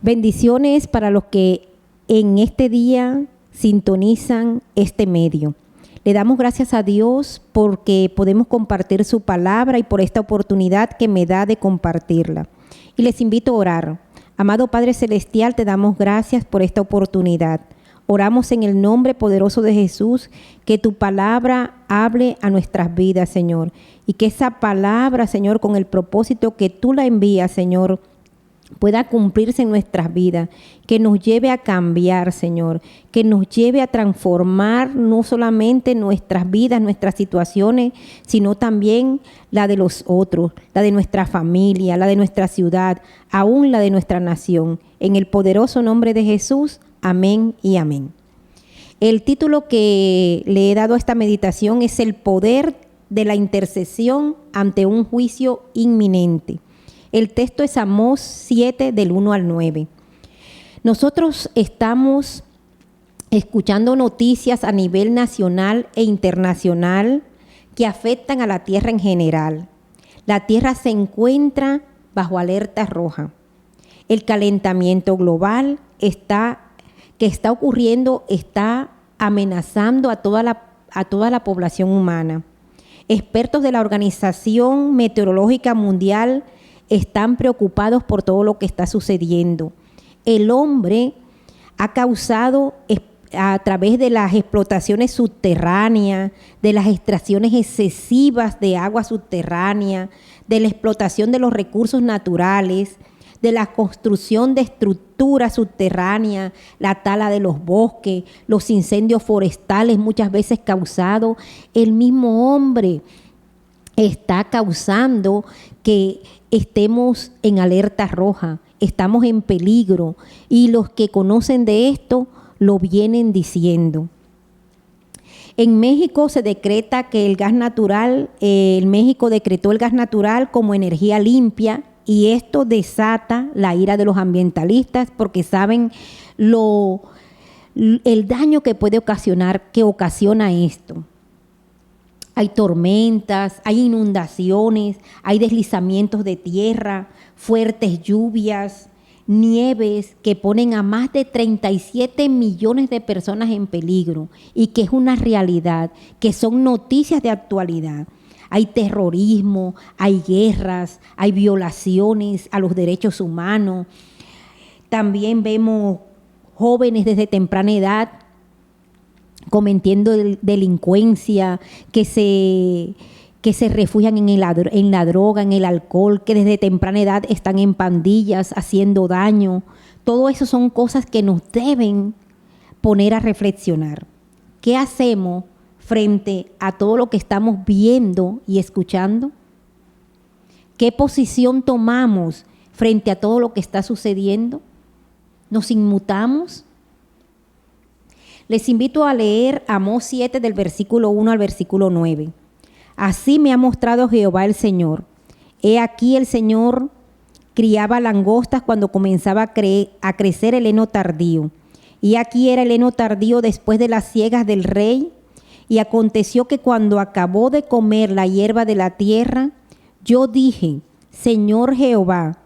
Bendiciones para los que en este día sintonizan este medio. Le damos gracias a Dios porque podemos compartir su palabra y por esta oportunidad que me da de compartirla. Y les invito a orar. Amado Padre Celestial, te damos gracias por esta oportunidad. Oramos en el nombre poderoso de Jesús, que tu palabra hable a nuestras vidas, Señor. Y que esa palabra, Señor, con el propósito que tú la envías, Señor, pueda cumplirse en nuestras vidas, que nos lleve a cambiar, Señor, que nos lleve a transformar no solamente nuestras vidas, nuestras situaciones, sino también la de los otros, la de nuestra familia, la de nuestra ciudad, aún la de nuestra nación. En el poderoso nombre de Jesús, amén y amén. El título que le he dado a esta meditación es El poder de la intercesión ante un juicio inminente. El texto es Amós 7, del 1 al 9. Nosotros estamos escuchando noticias a nivel nacional e internacional que afectan a la tierra en general. La tierra se encuentra bajo alerta roja. El calentamiento global que está ocurriendo está amenazando a toda la población humana. Expertos de la Organización Meteorológica Mundial están preocupados por todo lo que está sucediendo. El hombre ha causado a través de las explotaciones subterráneas, de las extracciones excesivas de agua subterránea, de la explotación de los recursos naturales, de la construcción de estructuras subterráneas, la tala de los bosques, los incendios forestales muchas veces causados, el mismo hombre está causando que estemos en alerta roja, estamos en peligro y los que conocen de esto lo vienen diciendo. En México se decreta que el gas natural, México decretó el gas natural como energía limpia y esto desata la ira de los ambientalistas porque saben el daño que puede ocasionar, que ocasiona esto. Hay tormentas, hay inundaciones, hay deslizamientos de tierra, fuertes lluvias, nieves que ponen a más de 37 millones de personas en peligro y que es una realidad, que son noticias de actualidad. Hay terrorismo, hay guerras, hay violaciones a los derechos humanos. También vemos jóvenes desde temprana edad cometiendo delincuencia, que se refugian en la droga, en el alcohol, que desde temprana edad están en pandillas haciendo daño. Todo eso son cosas que nos deben poner a reflexionar. ¿Qué hacemos frente a todo lo que estamos viendo y escuchando? ¿Qué posición tomamos frente a todo lo que está sucediendo? ¿Nos inmutamos? Les invito a leer Amós 7 del versículo 1 al versículo 9. Así me ha mostrado Jehová el Señor. He aquí el Señor criaba langostas cuando comenzaba a crecer el heno tardío. Y aquí era el heno tardío después de las siegas del rey. Y aconteció que cuando acabó de comer la hierba de la tierra, yo dije, Señor Jehová,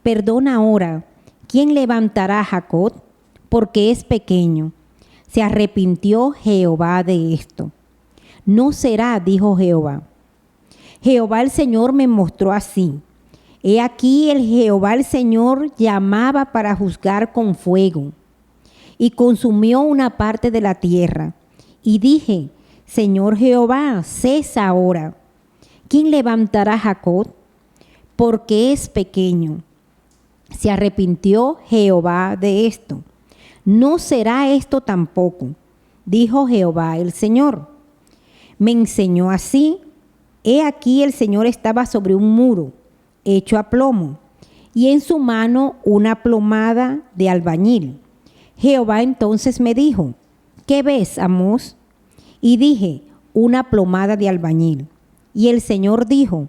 perdona ahora, ¿quién levantará a Jacob? Porque es pequeño. Se arrepintió Jehová de esto. No será, dijo Jehová. Jehová el Señor me mostró así. He aquí el Jehová el Señor llamaba para juzgar con fuego. Y consumió una parte de la tierra. Y dije, Señor Jehová, cesa ahora. ¿Quién levantará a Jacob? Porque es pequeño. Se arrepintió Jehová de esto. No será esto tampoco, dijo Jehová el Señor. Me enseñó así. He aquí el Señor estaba sobre un muro, hecho a plomo, y en su mano una plomada de albañil. Jehová entonces me dijo, ¿qué ves, Amós? Y dije, una plomada de albañil. Y el Señor dijo,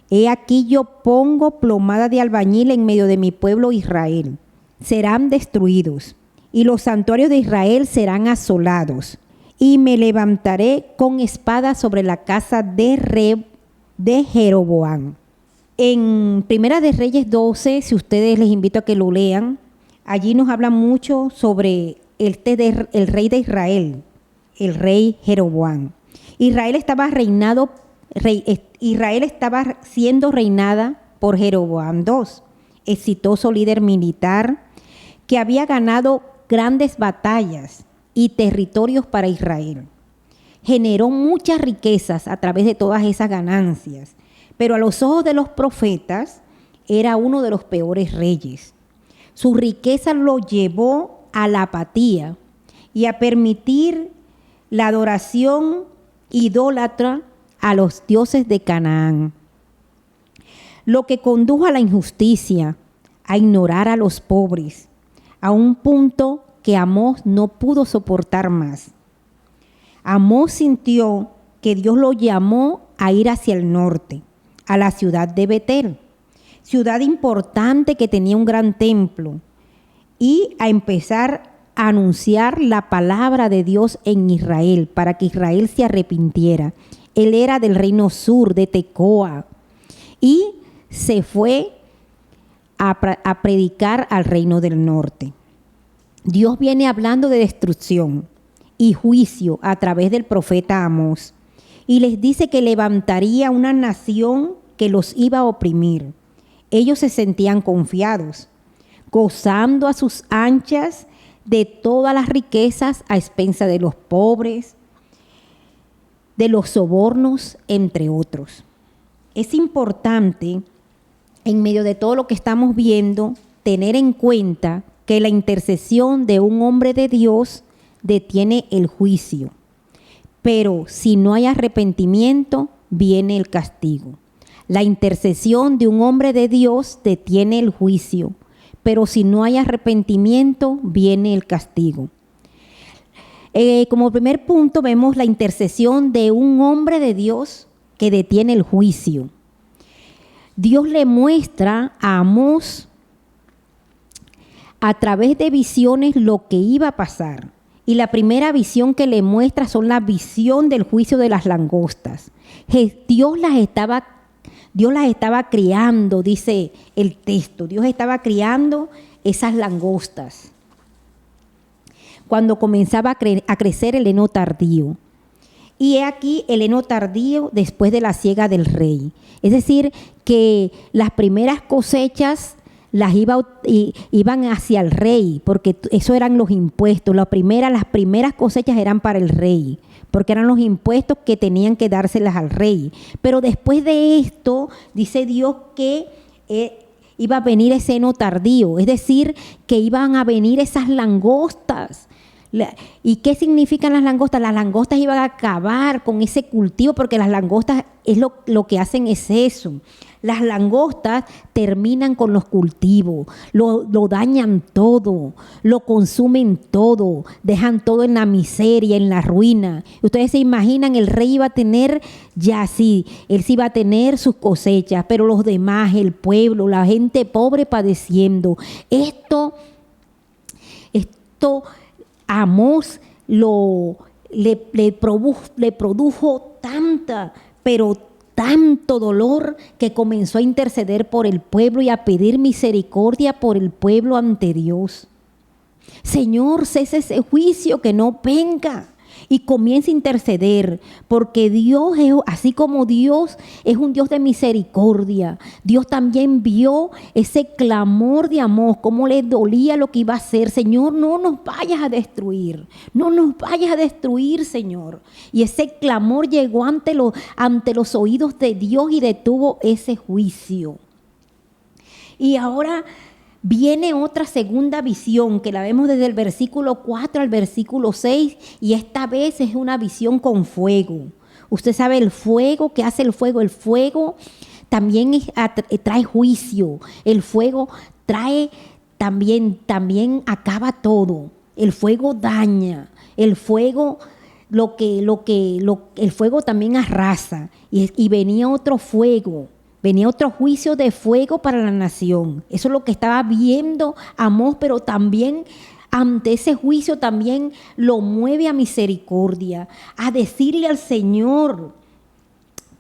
he aquí yo pongo plomada de albañil en medio de mi pueblo Israel. Serán destruidos. Y los santuarios de Israel serán asolados, y me levantaré con espada sobre la casa de Jeroboam. En Primera de Reyes 12, si ustedes les invito a que lo lean, Allí nos habla mucho sobre el rey de Israel, el rey Jeroboam. Israel estaba siendo reinada por Jeroboam II, exitoso líder militar que había ganado grandes batallas y territorios para Israel. Generó muchas riquezas a través de todas esas ganancias, pero a los ojos de los profetas era uno de los peores reyes. Su riqueza lo llevó a la apatía y a permitir la adoración idólatra a los dioses de Canaán, lo que condujo a la injusticia, a ignorar a los pobres, a un punto que Amós no pudo soportar más. Amós sintió que Dios lo llamó a ir hacia el norte, a la ciudad de Betel, ciudad importante que tenía un gran templo, y a empezar a anunciar la palabra de Dios en Israel, para que Israel se arrepintiera. Él era del reino sur, de Tecoa, y se fue a predicar al reino del norte. Dios viene hablando de destrucción y juicio a través del profeta Amós, y les dice que levantaría una nación que los iba a oprimir. Ellos se sentían confiados, gozando a sus anchas de todas las riquezas a expensa de los pobres, de los sobornos, entre otros. Es importante, en medio de todo lo que estamos viendo, tener en cuenta que la intercesión de un hombre de Dios detiene el juicio, pero si no hay arrepentimiento, viene el castigo. La intercesión de un hombre de Dios detiene el juicio, pero si no hay arrepentimiento, viene el castigo. Como primer punto vemos la intercesión de un hombre de Dios que detiene el juicio. Dios le muestra a Amós a través de visiones lo que iba a pasar. Y la primera visión que le muestra son la visión del juicio de las langostas. Dios las estaba criando, dice el texto. Dios estaba criando esas langostas cuando comenzaba a crecer el heno tardío. Y he aquí el heno tardío después de la siega del rey. Es decir, que las primeras cosechas iban hacia el rey, porque eso eran los impuestos. Las primeras cosechas eran para el rey, porque eran los impuestos que tenían que dárselas al rey. Pero después de esto, dice Dios que iba a venir ese heno tardío, es decir, que iban a venir esas langostas. ¿Y qué significan las langostas? Las langostas iban a acabar con ese cultivo, porque las langostas lo que hacen es eso. Las langostas terminan con los cultivos, lo dañan todo, lo consumen todo, dejan todo en la miseria, en la ruina. Ustedes se imaginan, el rey iba a tener, él sí iba a tener sus cosechas, pero los demás, el pueblo, la gente pobre padeciendo. Esto Amós le produjo tanto dolor, que comenzó a interceder por el pueblo y a pedir misericordia por el pueblo ante Dios. Señor, cese ese juicio, que no venga. Y comienza a interceder, porque Dios, así como Dios es un Dios de misericordia, Dios también vio ese clamor de Amós, cómo le dolía lo que iba a hacer. Señor, no nos vayas a destruir, no nos vayas a destruir, Señor. Y ese clamor llegó ante los oídos de Dios y detuvo ese juicio. Y ahora viene otra segunda visión, que la vemos desde el versículo 4 al versículo 6, y esta vez es una visión con fuego. Usted sabe el fuego, ¿qué hace el fuego? El fuego también trae juicio. El fuego trae también acaba todo. El fuego daña. El fuego el fuego también arrasa. Y venía otro fuego. Venía otro juicio de fuego para la nación. Eso es lo que estaba viendo Amós, pero también ante ese juicio también lo mueve a misericordia, a decirle al Señor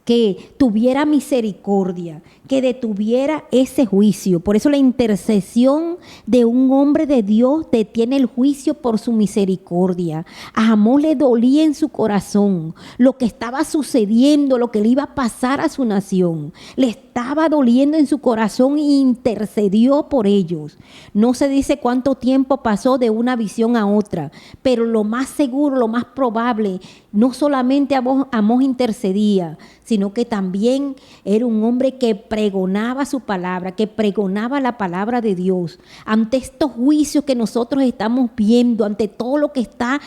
que tuviera misericordia, que detuviera ese juicio. Por eso la intercesión de un hombre de Dios detiene el juicio por su misericordia. A Amós le dolía en su corazón lo que estaba sucediendo, lo que le iba a pasar a su nación. Le estaba doliendo en su corazón e intercedió por ellos. No se dice cuánto tiempo pasó de una visión a otra, pero lo más seguro, lo más probable, no solamente Amós intercedía, sino que también era un hombre que pregonaba su palabra, que pregonaba la palabra de Dios. Ante estos juicios que nosotros estamos viendo, ante todo lo que está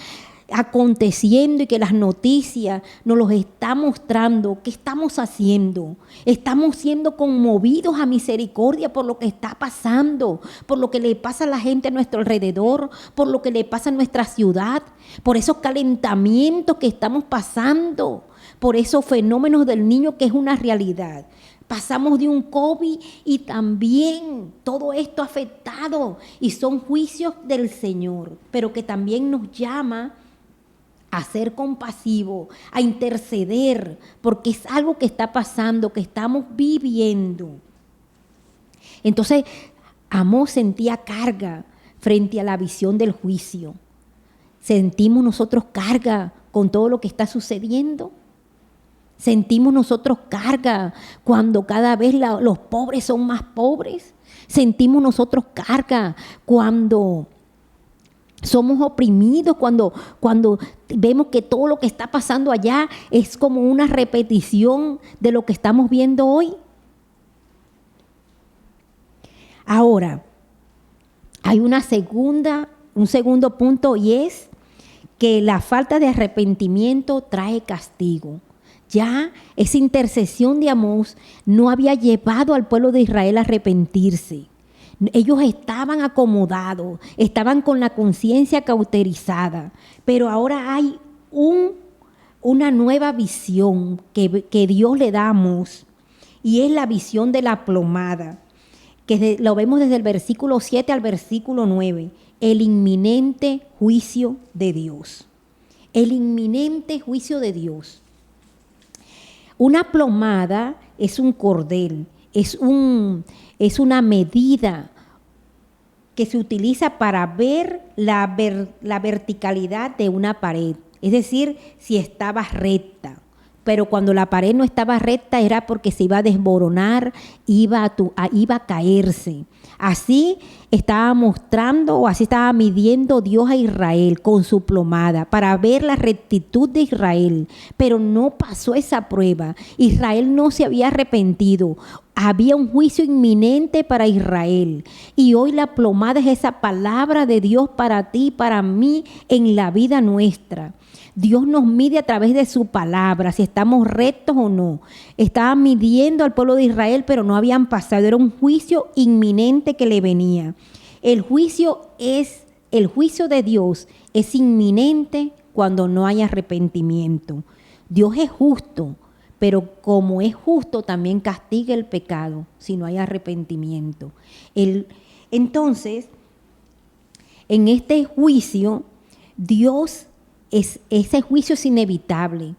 aconteciendo y que las noticias nos los están mostrando, ¿qué estamos haciendo? Estamos siendo conmovidos a misericordia por lo que está pasando, por lo que le pasa a la gente a nuestro alrededor, por lo que le pasa a nuestra ciudad, por esos calentamientos que estamos pasando, por esos fenómenos del niño que es una realidad. Pasamos de un COVID y también todo esto afectado y son juicios del Señor, pero que también nos llama a ser compasivo, a interceder, porque es algo que está pasando, que estamos viviendo. Entonces, Amós sentía carga frente a la visión del juicio. ¿Sentimos nosotros carga con todo lo que está sucediendo? ¿Sentimos nosotros carga cuando cada vez los pobres son más pobres? ¿Sentimos nosotros carga cuando somos oprimidos, cuando vemos que todo lo que está pasando allá es como una repetición de lo que estamos viendo hoy? Ahora, hay un segundo punto, y es que la falta de arrepentimiento trae castigo. Ya esa intercesión de Amós no había llevado al pueblo de Israel a arrepentirse. Ellos estaban acomodados, estaban con la conciencia cauterizada, pero ahora hay una nueva visión que Dios le da a Amós, y es la visión de la plomada, que lo vemos desde el versículo 7 al versículo 9, el inminente juicio de Dios. El inminente juicio de Dios. Una plomada es un cordel, es una medida que se utiliza para ver la verticalidad de una pared, es decir, si estaba recta. Pero cuando la pared no estaba recta era porque se iba a desmoronar, iba a caerse. Así estaba mostrando, o así estaba midiendo Dios a Israel con su plomada para ver la rectitud de Israel. Pero no pasó esa prueba. Israel no se había arrepentido. Había un juicio inminente para Israel. Y hoy la plomada es esa palabra de Dios para ti y para mí en la vida nuestra. Dios nos mide a través de su palabra, si estamos rectos o no. Estaba midiendo al pueblo de Israel, pero no habían pasado. Era un juicio inminente que le venía. El juicio de Dios es inminente cuando no hay arrepentimiento. Dios es justo, pero como es justo, también castiga el pecado si no hay arrepentimiento. Entonces, en este juicio, ese juicio es inevitable.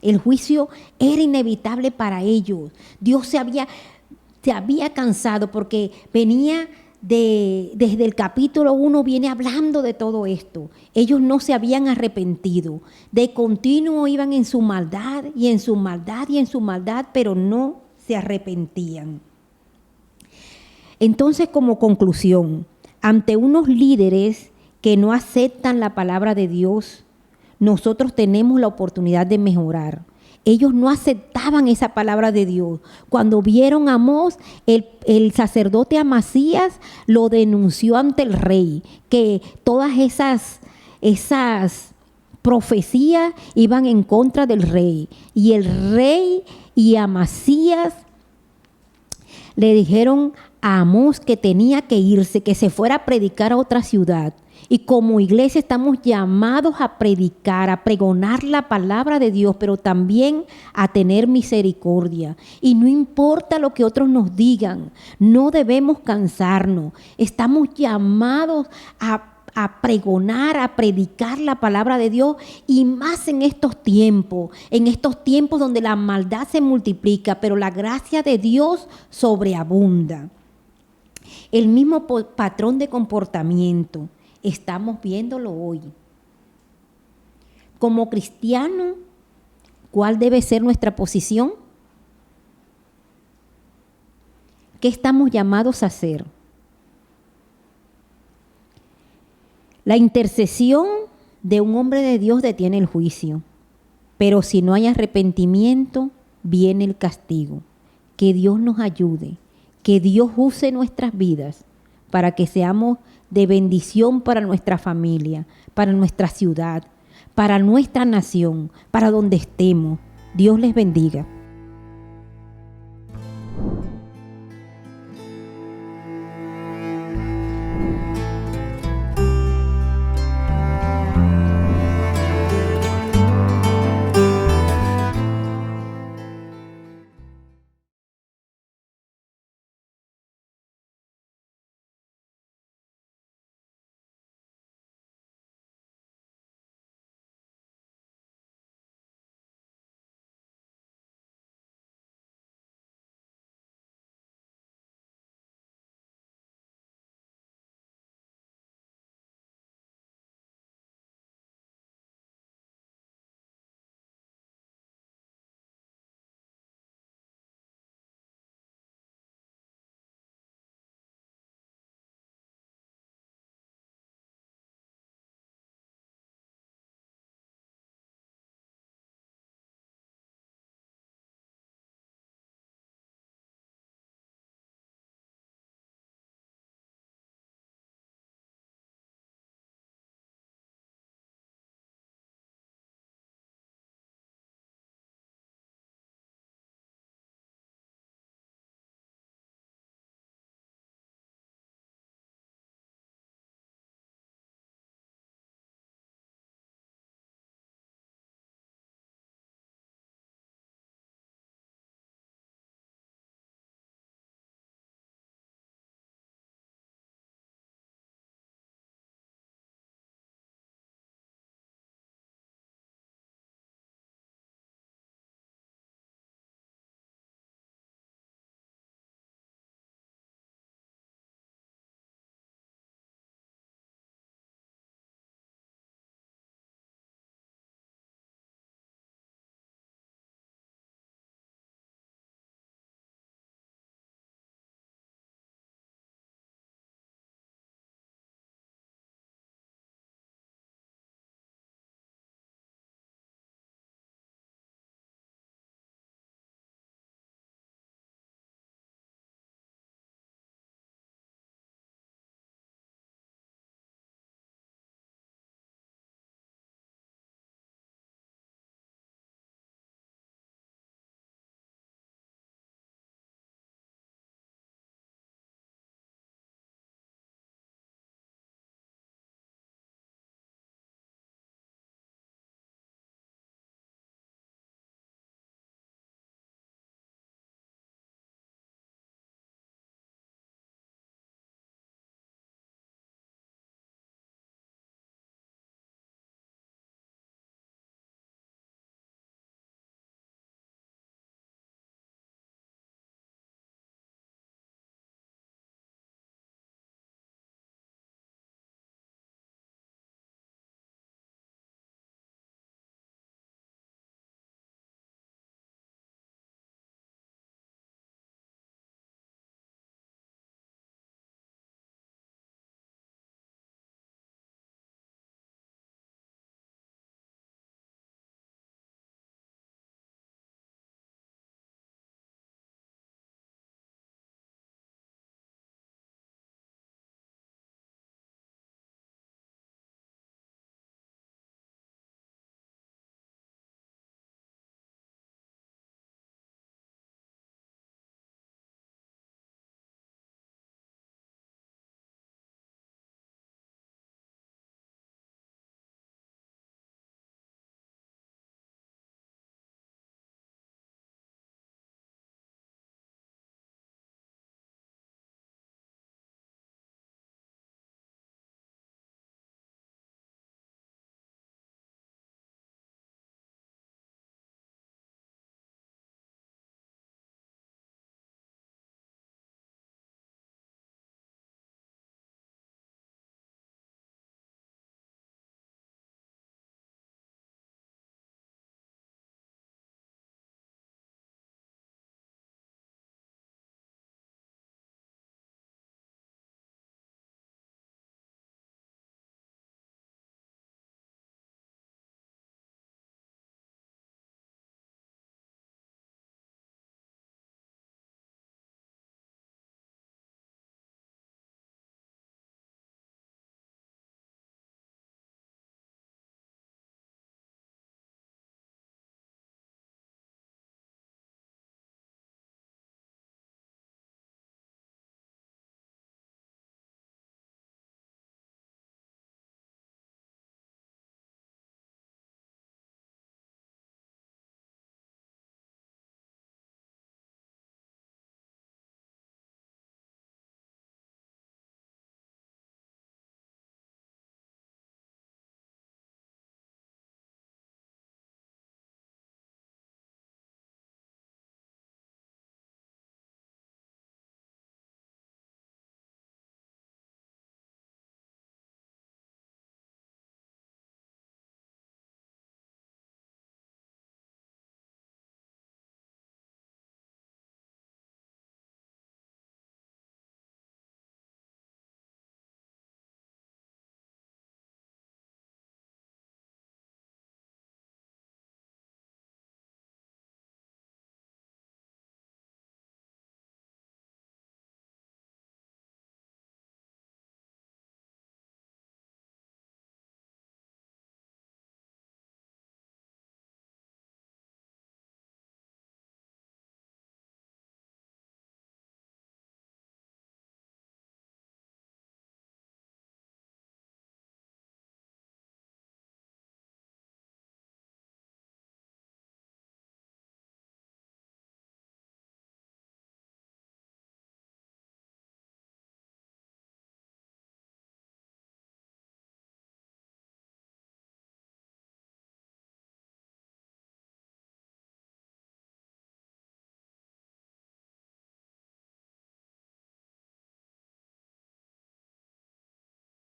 El juicio era inevitable para ellos. Dios se había cansado porque venía desde el capítulo 1 viene hablando de todo esto. Ellos no se habían arrepentido. De continuo iban en su maldad y en su maldad y en su maldad, pero no se arrepentían. Entonces, como conclusión, ante unos líderes que no aceptan la palabra de Dios, nosotros tenemos la oportunidad de mejorar. Ellos no aceptaban esa palabra de Dios. Cuando vieron a Amós, el sacerdote Amasías lo denunció ante el rey, que todas esas profecías iban en contra del rey. Y el rey y Amasías le dijeron a Amós que tenía que irse, que se fuera a predicar a otra ciudad. Y como iglesia estamos llamados a predicar, a pregonar la palabra de Dios, pero también a tener misericordia. Y no importa lo que otros nos digan, no debemos cansarnos. Estamos llamados a a pregonar, a predicar la palabra de Dios, y más en estos tiempos donde la maldad se multiplica, pero la gracia de Dios sobreabunda. El mismo patrón de comportamiento estamos viéndolo hoy. Como cristiano, ¿cuál debe ser nuestra posición? ¿Qué estamos llamados a hacer? La intercesión de un hombre de Dios detiene el juicio, pero si no hay arrepentimiento, viene el castigo. Que Dios nos ayude, que Dios use nuestras vidas para que seamos de bendición para nuestra familia, para nuestra ciudad, para nuestra nación, para donde estemos. Dios les bendiga.